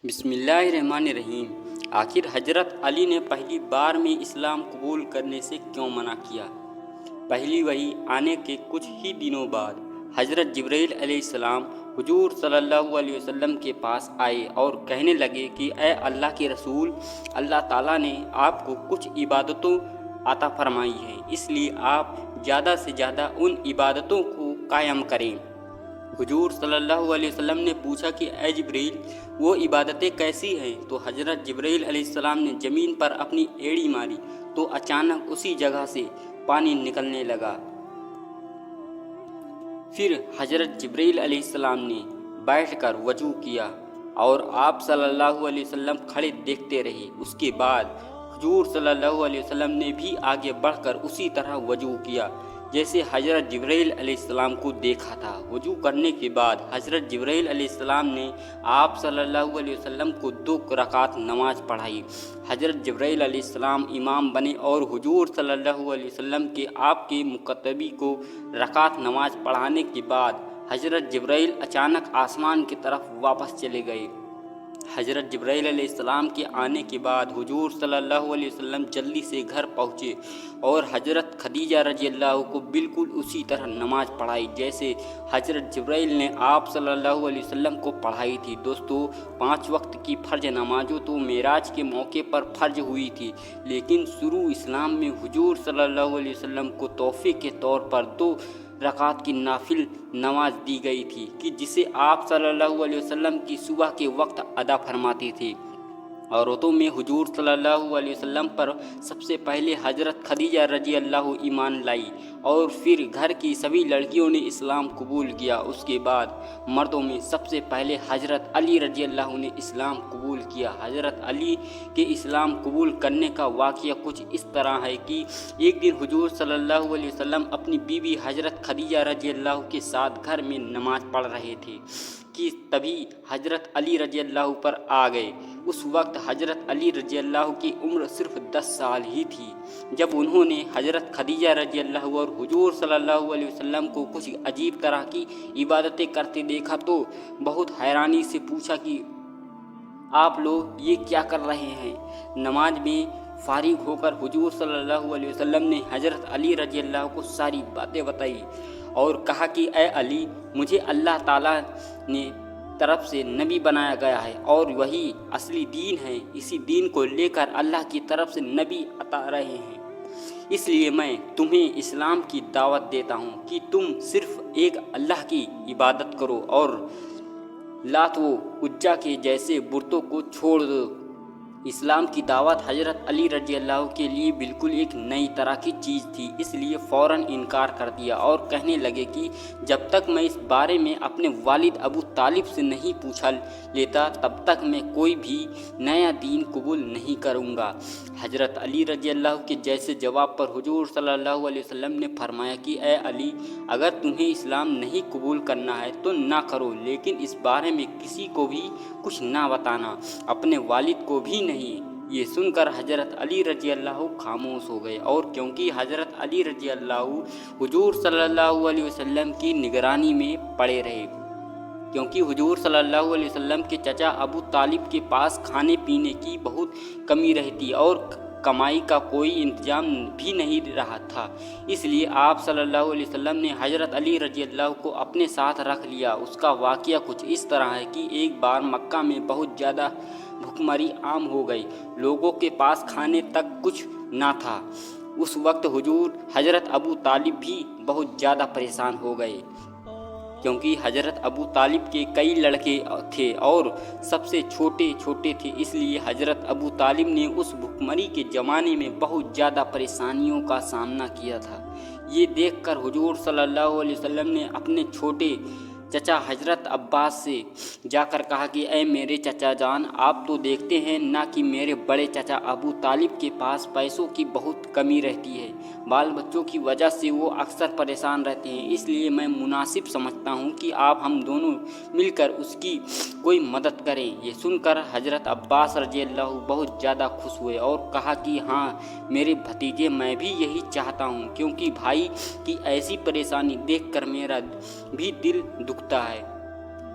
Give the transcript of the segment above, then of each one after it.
بسم اللہ الرحمن الرحیم۔ آخر حضرت علی نے پہلی بار میں اسلام قبول کرنے سے کیوں منع کیا؟ پہلی وحی آنے کے کچھ ہی دنوں بعد حضرت جبرائیل علیہ السلام حضور صلی اللہ علیہ وسلم کے پاس آئے اور کہنے لگے کہ اے اللہ کے رسول، اللہ تعالیٰ نے آپ کو کچھ عبادتوں عطا فرمائی ہیں، اس لیے آپ زیادہ سے زیادہ ان عبادتوں کو قائم کریں۔ حضور صلی اللہ علیہ وسلم نے پوچھا کہ اے جبرائیل، وہ عبادتیں کیسی ہیں؟ تو حضرت جبرائیل علیہ السلام نے زمین پر اپنی ایڑی ماری تو اچانک اسی جگہ سے پانی نکلنے لگا۔ پھر حضرت جبرائیل علیہ السلام نے بیٹھ کر وضو کیا اور آپ صلی اللہ علیہ وسلم کھڑے دیکھتے رہے۔ اس کے بعد حضور صلی اللہ علیہ وسلم نے بھی آگے بڑھ کر اسی طرح وضو کیا جیسے حضرت جبرائیل علیہ السلام کو دیکھا تھا۔ وضو کرنے کے بعد حضرت جبرائیل علیہ السلام نے آپ صلی اللہ علیہ وسلم کو 2 رکعت نماز پڑھائی۔ حضرت جبرائیل علیہ السلام امام بنے اور حضور صلی اللہ علیہ وسلم کے آپ کے مکتبی کو رکعت نماز پڑھانے کے بعد حضرت جبرائیل اچانک آسمان کی طرف واپس چلے گئے۔ حضرت جبرائیل علیہ السلام کے آنے کے بعد حضور صلی اللہ علیہ وسلم جلدی سے گھر پہنچے اور حضرت خدیجہ رضی اللہ کو بالکل اسی طرح نماز پڑھائی جیسے حضرت جبرائیل نے آپ صلی اللہ علیہ وسلم کو پڑھائی تھی۔ دوستو، 5 وقت کی فرض نمازوں تو معراج کے موقع پر فرض ہوئی تھی، لیکن شروع اسلام میں حضور صلی اللہ علیہ وسلم کو تحفے کے طور پر 2 رکعت کی نافل نماز دی گئی تھی کہ جسے آپ صلی اللہ علیہ وسلم کی صبح کے وقت ادا فرماتے تھے۔ عورتوں میں حضور صلی اللہ علیہ وسلم پر سب سے پہلے حضرت خدیجہ رضی اللہ ایمان لائی اور پھر گھر کی سبھی لڑکیوں نے اسلام قبول کیا۔ اس کے بعد مردوں میں سب سے پہلے حضرت علی رضی اللہ نے اسلام قبول کیا۔ حضرت علی کے اسلام قبول کرنے کا واقعہ کچھ اس طرح ہے کہ ایک دن حضور صلی اللہ علیہ وسلم اپنی بیوی حضرت خدیجہ رضی اللہ کے ساتھ گھر میں نماز پڑھ رہے تھے کہ تبھی حضرت علی رضی اللہ پر آ گئے۔ اس وقت حضرت علی رضی اللہ کی عمر صرف 10 سال ہی تھی۔ جب انہوں نے حضرت خدیجہ رضی اللہ اور حضور صلی اللہ علیہ وسلم کو کچھ عجیب طرح کی عبادتیں کرتے دیکھا تو بہت حیرانی سے پوچھا کہ آپ لوگ یہ کیا کر رہے ہیں؟ نماز میں فارغ ہو کر حضور صلی اللہ علیہ وسلم نے حضرت علی رضی اللہ کو ساری باتیں بتائی اور کہا کہ اے علی، مجھے اللہ تعالیٰ نے طرف سے نبی بنایا گیا ہے اور وہی اصلی دین ہے۔ اسی دین کو لے کر اللہ کی طرف سے نبی عطا رہے ہیں، اس لیے میں تمہیں اسلام کی دعوت دیتا ہوں کہ تم صرف ایک اللہ کی عبادت کرو اور لات و عزا کے جیسے بتوں کو چھوڑ دو۔ اسلام کی دعوت حضرت علی رضی اللہ کے لیے بالکل ایک نئی طرح کی چیز تھی، اس لیے فوراً انکار کر دیا اور کہنے لگے کہ جب تک میں اس بارے میں اپنے والد ابو طالب سے نہیں پوچھا لیتا تب تک میں کوئی بھی نیا دین قبول نہیں کروں گا۔ حضرت علی رضی اللہ کے جیسے جواب پر حضور صلی اللہ علیہ وسلم نے فرمایا کہ اے علی، اگر تمہیں اسلام نہیں قبول کرنا ہے تو نہ کرو، لیکن اس بارے میں کسی کو بھی کچھ نہ بتانا، اپنے والد کو بھی نہیں۔ یہ سن کر حضرت علی رضی اللہ خاموش ہو گئے، اور کیونکہ حضرت علی رضی اللہ حضور صلی اللہ علیہ وسلم کی نگرانی میں پڑے رہے، کیونکہ حضور صلی اللہ علیہ وسلم کے چچا ابو طالب کے پاس کھانے پینے کی بہت کمی رہتی اور کمائی کا کوئی انتظام بھی نہیں رہا تھا، اس لیے آپ صلی اللہ علیہ وسلم نے حضرت علی رضی اللہ کو اپنے ساتھ رکھ لیا۔ اس کا واقعہ کچھ اس طرح ہے کہ ایک بار مکہ میں بہت زیادہ بھوکمری عام ہو گئی، لوگوں کے پاس کھانے تک کچھ نہ تھا۔ اس وقت حضرت ابو طالب بھی بہت زیادہ پریشان ہو گئے، کیونکہ حضرت ابو طالب کے کئی لڑکے تھے اور سب سے چھوٹے تھے، اس لیے حضرت ابو طالب نے اس بھوکمری کے زمانے میں بہت زیادہ پریشانیوں کا سامنا کیا تھا۔ یہ دیکھ کر حضور صلی اللہ علیہ وسلم نے اپنے چھوٹے چچا حضرت عباس سے جا کر کہا کہ اے میرے چچا جان، آپ تو دیکھتے ہیں نہ کہ میرے بڑے چچا ابو طالب کے پاس پیسوں کی بہت کمی رہتی ہے، بال بچوں کی وجہ سے وہ اکثر پریشان رہتے ہیں، اس لیے میں مناسب سمجھتا ہوں کہ آپ ہم دونوں مل کر اس کی کوئی مدد کریں۔ یہ سن کر حضرت عباس رضی اللہ بہت زیادہ خوش ہوئے اور کہا کہ ہاں میرے بھتیجے، میں بھی یہی چاہتا ہوں، کیونکہ بھائی کی ایسی پریشانی دیکھ کر میرا بھی دل دکھتا ہے۔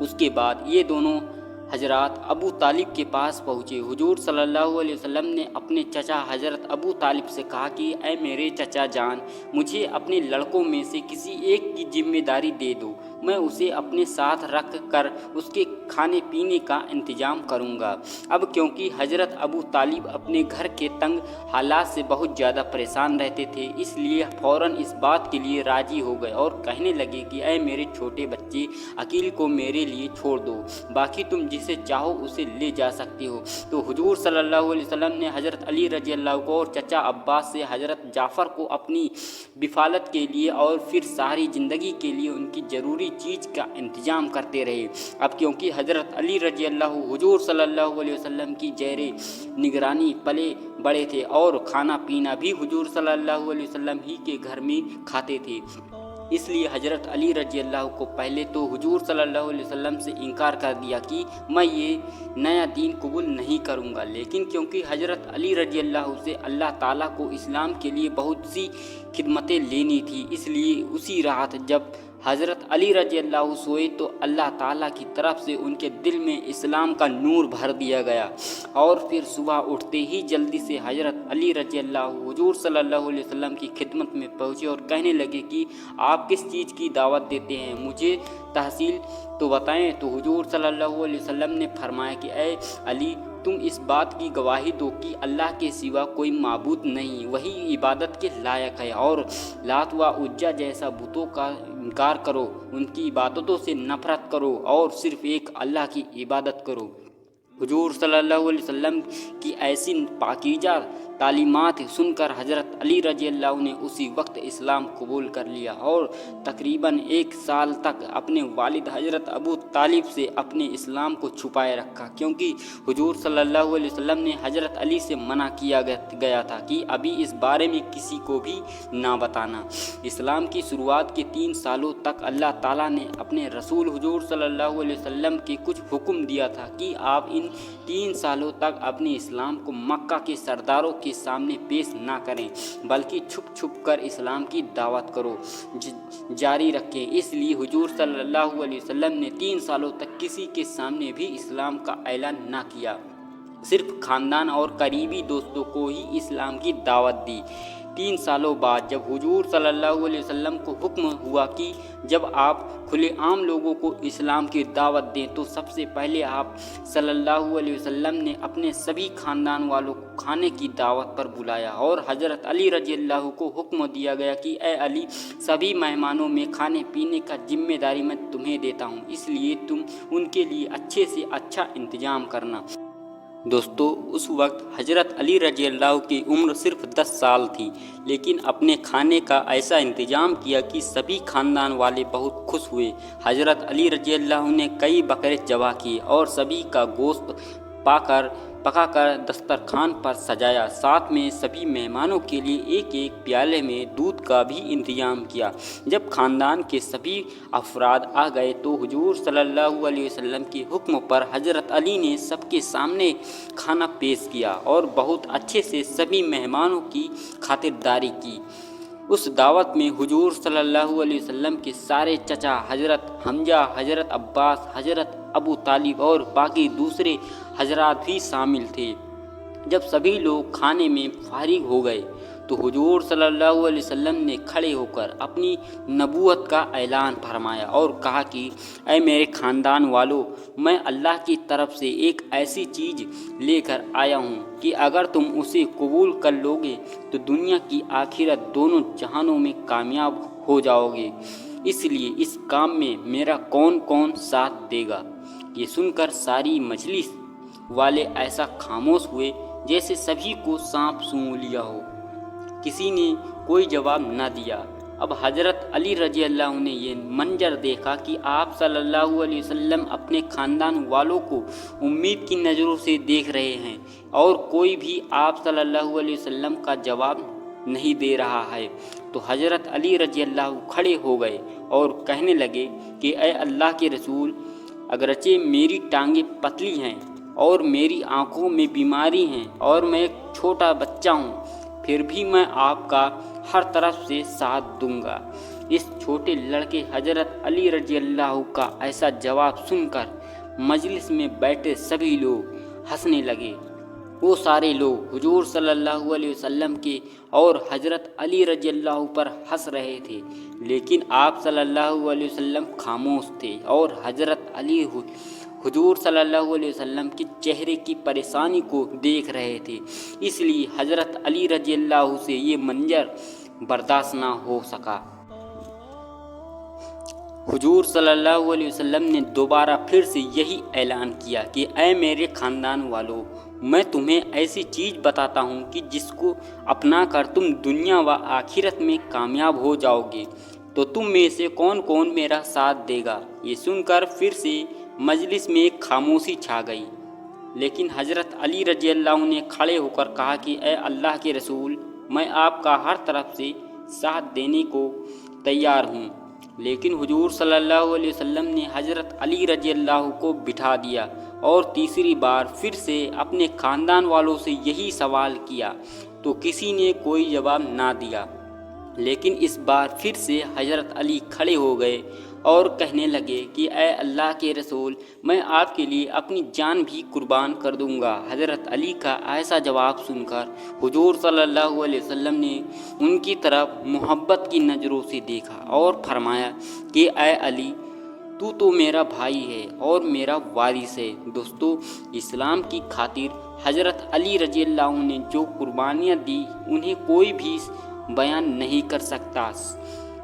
اس کے بعد یہ دونوں हजरत अबू तालिब के पास पहुँचे। हुजूर सल्लल्लाहु अलैहि वसल्लम ने अपने चचा हजरत अबू तालिब से कहा कि ऐ मेरे चचा जान, मुझे अपने लड़कों में से किसी एक की जिम्मेदारी दे दो, मैं उसे अपने साथ रख कर उसके खाने पीने का इंतज़ाम करूँगा। अब क्योंकि हजरत अबू तालिब अपने घर के तंग हालात से बहुत ज़्यादा परेशान रहते थे, इसलिए फ़ौरन इस बात के लिए राज़ी हो गए और कहने लगे कि ऐ मेरे छोटे बच्चे, अकील को मेरे लिए छोड़ दो, बाकी तुम जिसे चाहो उसे ले जा सकते हो। तो हुजूर सल्लल्लाहु अलैहि वसल्लम ने हज़रत अली रज़ी अल्लाह को और चचा अब्बास से हज़रत जाफ़र को अपनी बिफालत के लिए और फिर सारी ज़िंदगी के लिए उनकी ज़रूरी चीज़ का इंतज़ाम करते रहे। अब क्योंकि हज़रत अली रज़ी अल्लाह हुजूर सल्लल्लाहु अलैहि वसल्लम की ज़ेरे निगरानी पले बड़े थे और खाना पीना भी हुजूर सल्लल्लाहु अलैहि वसल्लम ही के घर में खाते थे, इसलिए हज़रत अली रज़ी अल्लाह को पहले तो हुजूर सल्लल्लाहु अलैहि वसल्लम से इनकार कर दिया कि मैं ये नया दीन कबूल नहीं करूँगा। लेकिन क्योंकि हज़रत अली रज़ी अल्लाह से अल्लाह ताला को इस्लाम के लिए बहुत सी खिदमतें लेनी थी, इसलिए उसी रात जब हज़रत अली रज़ी अल्लाह सोए तो अल्लाह ताला की तरफ से उनके दिल में इस्लाम का नूर भर दिया गया और फिर सुबह उठते ही जल्दी से हज़रत अली रज़ी अल्लाह हुजूर सल्लल्लाहु अलैहि वसल्लम की खिदमत में पहुँचे और कहने लगे कि आप किस चीज़ की दावत देते हैं, मुझे तहसील तो बताएं। तो हुजूर सल्लल्लाहु अलैहि वसल्लम ने फरमाया कि ऐ अली, तुम इस बात की गवाही दो कि अल्लाह के सिवा कोई माबूद नहीं, वही इबादत के लायक है, और लात व उज्जा जैसा बुतों का इनकार करो, उनकी इबादतों से नफरत करो और सिर्फ़ एक अल्लाह की इबादत करो। हुजूर सल्लल्लाहु अलैहि वसल्लम की ऐसी पाकीज़ा तालीमात सुनकर हज़रत अली रज़ी अल्लाह ने उसी वक्त इस्लाम कबूल कर लिया और तकरीबन 1 साल तक अपने वालिद हज़रत अबू तालिब से अपने इस्लाम को छुपाए रखा, क्योंकि हुजूर सल्लल्लाहु अलैहि वसल्लम ने हज़रत अली से मना किया गया था कि अभी इस बारे में किसी को भी ना बताना। इस्लाम की शुरुआत के 3 सालों तक अल्लाह ताला ने अपने रसूल हुजूर सल्लल्लाहु अलैहि वसल्लम के कुछ हुक्म दिया था कि आप इन 3 सालों तक अपने इस्लाम को मक्का के सरदारों के सामने पेश ना करें, बल्कि छुप छुप कर इस्लाम की दावत करो जारी रखें। इसलिए हुजूर सल्लल्लाहु अलैहि वसल्लम ने 3 सालों तक किसी के सामने भी इस्लाम का ऐलान ना किया, सिर्फ ख़ानदान और करीबी दोस्तों को ही इस्लाम की दावत दी। 3 सालों बाद जब हुजूर सल्लल्लाहु अलैहि वसल्लम को हुक्म हुआ कि जब आप खुले आम लोगों को इस्लाम की दावत दें तो सबसे पहले आप सल्लल्लाहु अलैहि वसल्लम ने अपने सभी ख़ानदान वालों को खाने की दावत पर बुलाया और हज़रत अली रज़ी अल्लाह को हुक्म दिया गया कि ए अली, सभी मेहमानों में खाने पीने का जिम्मेदारी मैं तुम्हें देता हूँ, इसलिए तुम उनके लिए अच्छे से अच्छा इंतज़ाम करना। दोस्तों, उस वक्त हज़रत अली रज़ी अल्लाह की उम्र सिर्फ 10 साल थी, लेकिन अपने खाने का ऐसा इंतज़ाम किया कि सभी ख़ानदान वाले बहुत खुश हुए। हज़रत अली रज़ी अल्लाह ने कई बकरे ज़बह किए और सभी का गोश्त पकाकर दस्तरखान पर सजाया। साथ में सभी मेहमानों के लिए एक एक प्याले में दूध का भी इंतज़ाम किया। जब ख़ानदान के सभी अफराद आ गए तो हुजूर सल्लल्लाहु अलैहि वसल्लम के हुक्म पर हज़रत अली ने सबके सामने खाना पेश किया और बहुत अच्छे से सभी मेहमानों की खातिरदारी की। उस दावत में हुजूर सल्लल्लाहु अलैहि वसल्लम के सारे चचा हज़रत हमजा, हज़रत अब्बास, हज़रत अबू तालिब और बाकी दूसरे हजरात भी शामिल थे। जब सभी लोग खाने में फारिग हो गए तो हुजूर सल्लल्लाहु अलैहि वसल्लम ने खड़े होकर अपनी नबूवत का ऐलान फरमाया और कहा कि ऐ मेरे ख़ानदान वालों, मैं अल्लाह की तरफ से एक ऐसी चीज़ लेकर आया हूँ कि अगर तुम उसे कबूल कर लोगे तो दुनिया की आखिरत दोनों जहानों में कामयाब हो जाओगे। इसलिए इस काम में मेरा कौन कौन साथ देगा? ये सुनकर सारी मजलिस वाले ऐसा खामोश हुए जैसे सभी को सांप सूंघ लिया हो। किसी ने कोई जवाब न दिया। अब हज़रत अली रज़ी अल्लाह ने ये मंजर देखा कि आप सल्लल्लाहु अलैहि वसल्लम अपने ख़ानदान वालों को उम्मीद की नज़रों से देख रहे हैं और कोई भी आप सल्लल्लाहु अलैहि वसल्लम का जवाब नहीं दे रहा है। तो हज़रत अली रज़ी अल्लाह खड़े हो गए और कहने लगे कि ऐ अल्लाह के रसूल, अगरचे मेरी टांगें पतली हैं और मेरी आँखों में बीमारी हैं और मैं एक छोटा बच्चा हूँ, फिर भी मैं आपका हर तरफ से साथ दूंगा। इस छोटे लड़के हज़रत अली रज़ी अल्लाह का ऐसा जवाब सुनकर मजलिस में बैठे सभी लोग हंसने लगे। वो सारे लोग हुजूर सल्लल्लाहु अलैहि वसल्लम के और हज़रत अली रज़ी अल्लाह पर हंस रहे थे, लेकिन आप सल्लल्लाहु अलैहि वसल्लम खामोश थे और हज़रत अली हुजूर सल्लल्लाहु अलैहि वसल्लम के चेहरे की परेशानी को देख रहे थे। इसलिए हज़रत अली रज़ी अल्लाह से ये मंजर बर्दाश्त ना हो सका। हुजूर सल्लल्लाहु अलैहि वसल्लम ने दोबारा फिर से यही ऐलान किया कि ऐ मेरे ख़ानदान वालों, मैं तुम्हें ऐसी चीज़ बताता हूँ कि जिसको अपना कर तुम दुनिया व आखिरत में कामयाब हो जाओगे। तो तुम में से कौन कौन मेरा साथ देगा? ये सुनकर फिर से मजलिस में एक खामोशी छा गई। लेकिन हज़रत अली रज़ी अल्लाह ने खड़े होकर कहा कि ऐ अल्लाह के रसूल, मैं आपका हर तरफ से साथ देने को तैयार हूँ। लेकिन हुजूर सल्लल्लाहु अलैहि वसल्लम ने हज़रत अली रज़ी अल्लाह को बिठा दिया और तीसरी बार फिर से अपने ख़ानदान वालों से यही सवाल किया, तो किसी ने कोई जवाब ना दिया। लेकिन इस बार फिर से हज़रत अली खड़े हो गए और कहने लगे कि ऐ अल्लाह के रसूल, मैं आपके लिए अपनी जान भी कुर्बान कर दूंगा। हज़रत अली का ऐसा जवाब सुनकर हुजूर सल्लल्लाहु अलैहि वसल्लम ने उनकी तरफ मोहब्बत की नज़रों से देखा और फरमाया कि ऐ अली, तू तो मेरा भाई है और मेरा वारिस है। दोस्तों, इस्लाम की खातिर हज़रत अली रज़ी अल्लाह ने जो कुर्बानियाँ दी उन्हें कोई भी बयान नहीं कर सकता।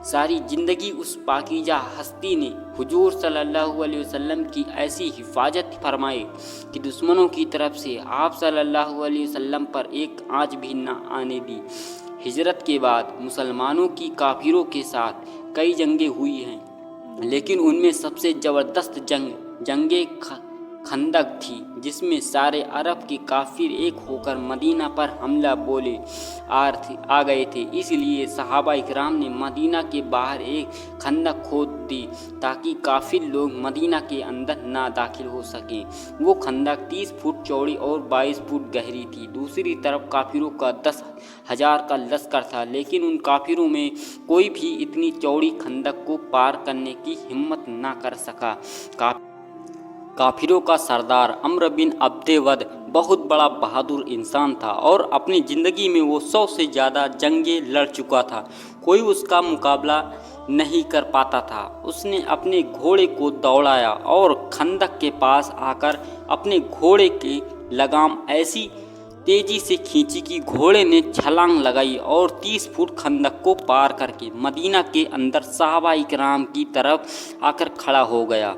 सारी ज़िंदगी उस पाकीज़ा हस्ती ने हुजूर सल्लल्लाहु अलैहि वसल्लम की ऐसी हिफाजत फरमाई कि दुश्मनों की तरफ से आप सल्लल्लाहु अलैहि वसल्लम पर एक आँच भी न आने दी। हिजरत के बाद मुसलमानों की काफिरों के साथ कई जंगें हुई हैं, लेकिन उनमें सबसे ज़बरदस्त जंगे खंदक थी, जिसमें सारे अरब के काफिर एक होकर मदीना पर हमला बोले आ गए थे। इसलिए सहाबा इकराम ने मदीना के बाहर एक खंदक खोद दी ताकि काफिर लोग मदीना के अंदर ना दाखिल हो सकें। वो खंदक 30 फुट चौड़ी और 22 फुट गहरी थी। दूसरी तरफ काफिरों का 10,000 का लश्कर था, लेकिन उन काफिरों में कोई भी इतनी चौड़ी खंदक को पार करने की हिम्मत ना कर सका। काफिरों का सरदार अम्र बिन अब्दे-वद बहुत बड़ा बहादुर इंसान था और अपनी ज़िंदगी में वो 100 से ज़्यादा जंगें लड़ चुका था। कोई उसका मुकाबला नहीं कर पाता था। उसने अपने घोड़े को दौड़ाया और खंदक के पास आकर अपने घोड़े की लगाम ऐसी तेज़ी से खींची कि घोड़े ने छलांग लगाई और 30 फुट खंदक को पार करके मदीना के अंदर सहाबा इकराम की तरफ आकर खड़ा हो गया।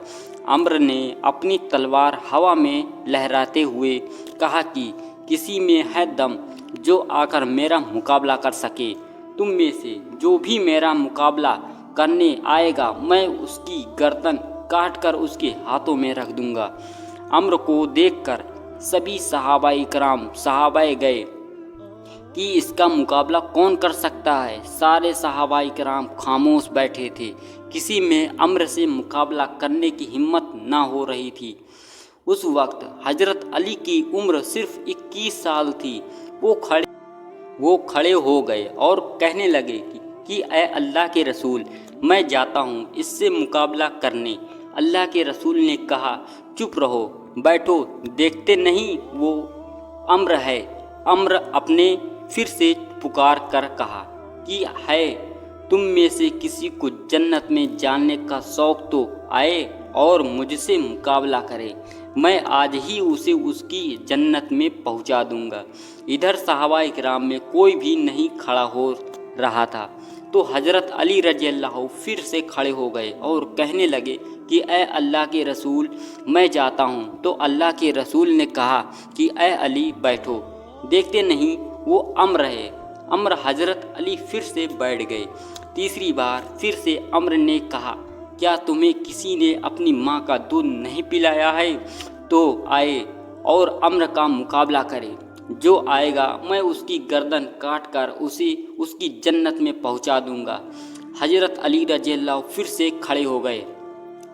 अम्र ने अपनी तलवार हवा में लहराते हुए कहा कि किसी में है दम जो आकर मेरा मुकाबला कर सके। तुम में से जो भी मेरा मुकाबला करने आएगा, मैं उसकी गर्दन काट कर उसके हाथों में रख दूंगा। अम्र को देखकर सभी सहाबाए इकराम सहाबाए गए कि इसका मुकाबला कौन कर सकता है। सारे सहाबाए इकराम खामोश बैठे थे। किसी में अम्र से मुकाबला करने की हिम्मत ना हो रही थी। उस वक्त हज़रत अली की उम्र सिर्फ 21 साल थी। वो खड़े हो गए और कहने लगे कि ऐ अल्लाह के रसूल, मैं जाता हूँ इससे मुकाबला करने। अल्लाह के रसूल ने कहा, चुप रहो, बैठो, देखते नहीं वो अम्र है। अम्र अपने फिर से पुकार कर कहा कि है तुम में से किसी को जन्नत में जाने का शौक़ तो आए और मुझसे मुकाबला करे, मैं आज ही उसे उसकी जन्नत में पहुंचा दूंगा। इधर सहाबा इकराम में कोई भी नहीं खड़ा हो रहा था, तो हज़रत अली रज़ी अल्लाह फिर से खड़े हो गए और कहने लगे कि ऐ अल्लाह के रसूल, मैं जाता हूँ। तो अल्लाह के रसूल ने कहा कि ऐ अली बैठो, देखते नहीं वो अम्र है। अम्र हज़रत अली फिर से बैठ गए। तीसरी बार फिर से अम्र ने कहा, क्या तुम्हें किसी ने अपनी माँ का दूध नहीं पिलाया है? तो आए और अम्र का मुकाबला करे। जो आएगा मैं उसकी गर्दन काट कर उसे उसकी जन्नत में पहुंचा दूंगा। हज़रत अली रज़ी अल्लाह फिर से खड़े हो गए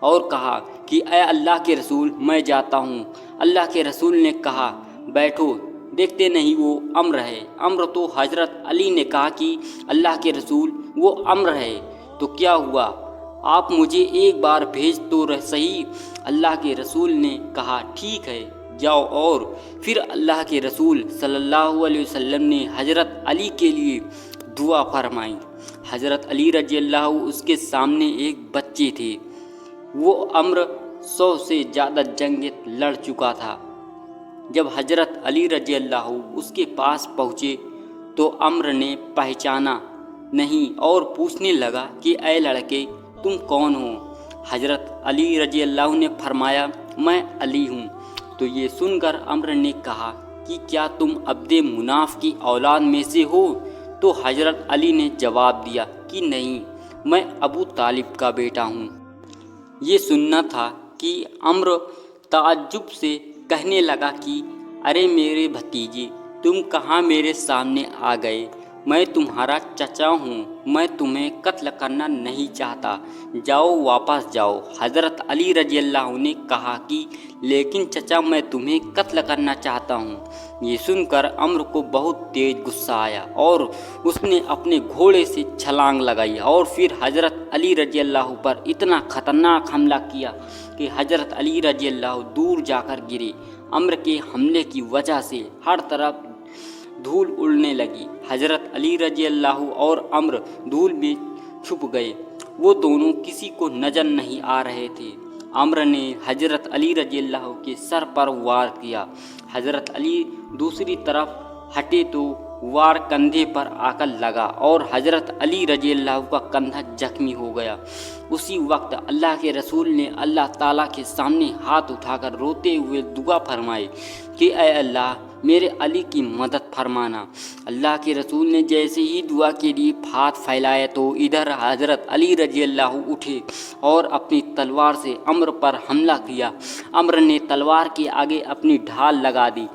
और कहा कि ऐ अल्लाह के रसूल, मैं जाता हूँ। अल्लाह के रसूल ने कहा, बैठो, देखते नहीं वो अम्र है। अम्र तो हज़रत अली ने कहा कि अल्लाह के रसूल, वो अम्र है तो क्या हुआ? آپ مجھے ایک بار بھیج تو صحیح۔ اللہ کے رسول نے کہا ٹھیک ہے جاؤ، اور پھر اللہ کے رسول صلی اللہ علیہ وسلم نے حضرت علی کے لیے دعا فرمائی۔ حضرت علی رضی اللہ اس کے سامنے ایک بچے تھے۔ وہ عمر 100 سے زیادہ جنگیں لڑ چکا تھا۔ جب حضرت علی رضی اللہ اس کے پاس پہنچے تو عمر نے پہچانا نہیں اور پوچھنے لگا کہ اے لڑکے تم کون ہو؟ حضرت علی رضی اللہ نے فرمایا میں علی ہوں۔ تو یہ سن کر عمر نے کہا کہ کیا تم عبد مناف کی اولاد میں سے ہو؟ تو حضرت علی نے جواب دیا کہ نہیں، میں ابو طالب کا بیٹا ہوں۔ یہ سننا تھا کہ عمر تعجب سے کہنے لگا کہ ارے میرے بھتیجے، تم کہاں میرے سامنے آ گئے؟ میں تمہارا چچا ہوں، میں تمہیں قتل کرنا نہیں چاہتا، جاؤ واپس جاؤ۔ حضرت علی رضی اللہ نے کہا کہ لیکن چچا میں تمہیں قتل کرنا چاہتا ہوں۔ یہ سن کر عمر کو بہت تیز غصہ آیا اور اس نے اپنے گھوڑے سے چھلانگ لگائی اور پھر حضرت علی رضی اللہ پر اتنا خطرناک حملہ کیا کہ حضرت علی رضی اللہ دور جا کر گرے۔ عمر کے حملے کی وجہ سے ہر طرف دھول اڑنے لگی۔ حضرت علی رضی اللہ اور عمر دھول میں چھپ گئے، وہ دونوں کسی کو نظر نہیں آ رہے تھے۔ عمر نے حضرت علی رضی اللہ کے سر پر وار کیا۔ حضرت علی دوسری طرف ہٹے تو وار کندھے پر آ کر لگا اور حضرت علی رضی اللہ کا کندھا زخمی ہو گیا۔ اسی وقت اللہ کے رسول نے اللہ تعالیٰ کے سامنے ہاتھ اٹھا کر روتے ہوئے دعا فرمائی کہ اے اللہ میرے علی کی مدد فرمانا۔ اللہ کے رسول نے جیسے ہی دعا کے لیے ہاتھ پھیلائے تو ادھر حضرت علی رضی اللہ اٹھے اور اپنی تلوار سے عمر پر حملہ کیا۔ عمر نے تلوار کے آگے اپنی ڈھال لگا دی،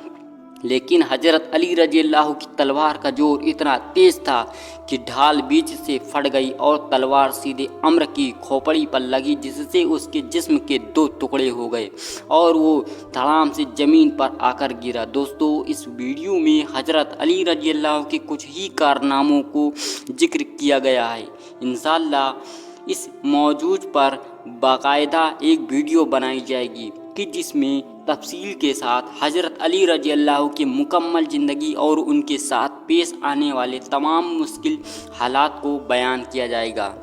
لیکن حضرت علی رضی اللہ کی تلوار کا زور اتنا تیز تھا کہ ڈھال بیچ سے پھٹ گئی اور تلوار سیدھے عمر کی کھوپڑی پر لگی، جس سے اس کے جسم کے 2 ٹکڑے ہو گئے اور وہ دھڑام سے زمین پر آ کر گرا۔ دوستو، اس ویڈیو میں حضرت علی رضی اللہ کے کچھ ہی کارناموں کو ذکر کیا گیا ہے۔ انشاءاللہ اس موضوع پر باقاعدہ ایک ویڈیو بنائی جائے گی کہ جس میں تفصیل کے ساتھ حضرت علی رضی اللہ کی مکمل زندگی اور ان کے ساتھ پیش آنے والے تمام مشکل حالات کو بیان کیا جائے گا۔